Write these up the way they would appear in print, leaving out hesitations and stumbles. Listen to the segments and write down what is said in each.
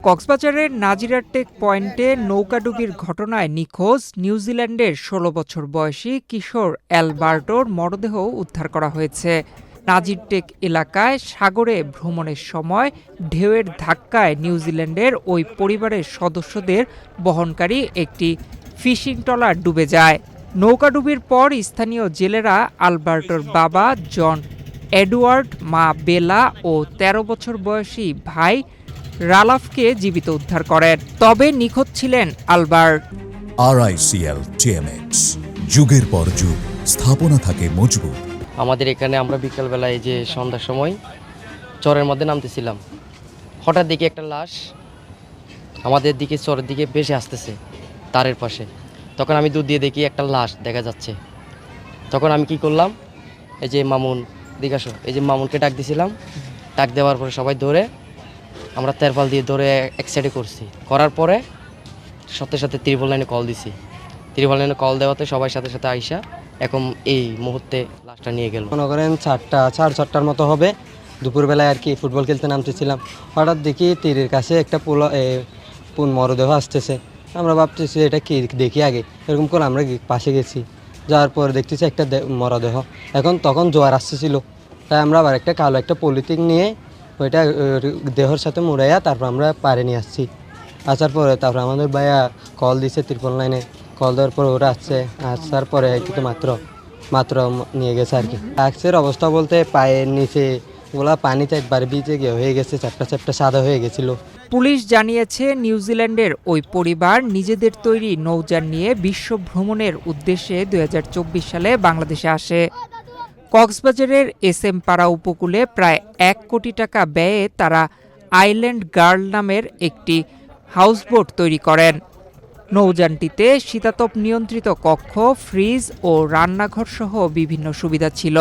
কক্সবাজারের নাজিরাটেক পয়েন্টে নৌকাডুবির ঘটনায় নিখোঁজ নিউজিল্যান্ডের ১৬ বছর বয়সী কিশোর অ্যালবার্টোর মরদেহ উদ্ধার করা হয়েছে। নাজিরটেক এলাকায় সাগরে ভ্রমণের সময় ঢেউয়ের ধাক্কায় নিউজিল্যান্ডের ওই পরিবারের সদস্যদের বহনকারী একটি ফিশিং ট্রলার ডুবে যায়। নৌকাডুবির পর স্থানীয় জেলেরা আলবার্টোর বাবা জন এডওয়ার্ড, মা বেলা ও ১৩ বছর বয়সী ভাই রালাফকে জীবিত উদ্ধার করেন। তবে নিখোঁজ ছিলেন আলবার্ট। RICL TMX, যুগের পর যুগ স্থাপনা থাকে মজবুত। আমাদের এখানে আমরা বিকালবেলায় যে সন্ধ্যার সময় চরের মধ্যে নামতেছিলাম, হঠাৎ দেখি একটা লাশ আমাদের দিকে চরের দিকে ভেসে আসতেছে তারের পাশে। তখন আমি দূর দিয়ে দেখি একটা লাশ দেখা যাচ্ছে। তখন আমি কি করলাম, এই যে মামুন দিঘাসো, এই যে মামুনকে ডাক দিয়েছিলাম। ডাক দেওয়ার পরে সবাই ধরে আমরা তেরপাল দিয়ে ধরে এক সাইডে করছি। করার পরে সাথে সাথে ত্রিপল লাইনে কল দিছি। ত্রিপল লাইনে কল দেওয়াতে সবাই সাথে সাথে আইসা এখন এই মুহূর্তে লাশটা নিয়ে গেল। মনে করেন 4:30 মতো হবে, দুপুরবেলায় আর কি ফুটবল খেলতে নামতেছিলাম। হঠাৎ দেখি তীরের কাছে একটা মরদেহ আসতেছে। আমরা ভাবতেছি এটা কি, দেখি আগে এরকম করে আমরা পাশে গেছি। যাওয়ার পর দেখতেছি একটা মরদেহ। তখন জোয়ার আসতেছিল, তাই আমরা আবার একটা কালো একটা পলিথিন নিয়ে ওইটা দেহর সাথে মুড়াইয়া তারপর আমরা পাড়ে নিয়ে আসছি। আসার পরে তারপর আমাদের ভাইয়া কল দিছে ত্রিপল লাইনে। কল দেওয়ার পরে ওরা আসার পরে কিন্তু মাত্র নিয়ে গেছে আর কি। অ্যাক্সের অবস্থা বলতে পায়ের নিচে ওগুলা পানিতে একবার ভিজে হয়ে গেছে, চ্যাপটা সাদা হয়ে গেছিল। পুলিশ জানিয়েছে নিউজিল্যান্ডের ওই পরিবার নিজেদের তৈরি নৌযান নিয়ে বিশ্ব ভ্রমণের উদ্দেশ্যে ২০২৪ সালে বাংলাদেশে আসে। কক্সবাজারের SM পাড়া উপকূলে প্রায় ১ কোটি টাকা ব্যয়ে তারা আইল্যান্ড গার্ল নামের একটি হাউসবোট তৈরি করেন। নৌযানটিতে শীতাতপ নিয়ন্ত্রিত কক্ষ, ফ্রিজ ও রান্নাঘর সহ বিভিন্ন সুবিধা ছিল।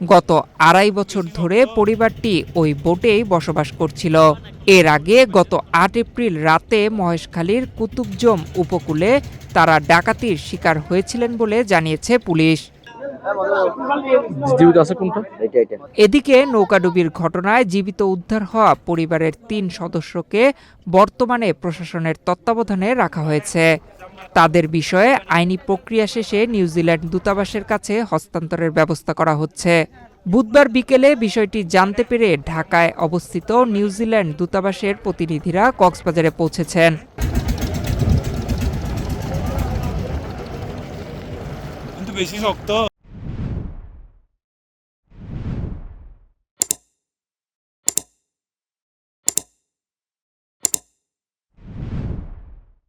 গত ২.৫ বছর ধরে পরিবারটি ওই বোটেই বসবাস করছিল। এর আগে গত ৮ এপ্রিল রাতে মহেশখালীর কুতুবজম উপকূলে তারা ডাকাতির শিকার হয়েছিলেন বলে জানিয়েছে পুলিশ। এদিকে নৌকাডুবির ঘটনায় জীবিত উদ্ধার হওয়া পরিবারের ৩ সদস্যকে বর্তমানে প্রশাসনের তত্ত্বাবধানে রাখা হয়েছে। তাদের বিষয়ে আইনি প্রক্রিয়া শেষে নিউজিল্যান্ড দূতাবাসের কাছে হস্তান্তরের ব্যবস্থা করা হচ্ছে। বুধবার বিকেলে বিষয়টি জানতে পেরে ঢাকায় অবস্থিত নিউজিল্যান্ড দূতাবাসের প্রতিনিধিরা কক্সবাজারে পৌঁছেছেন। বেশি শক্ত।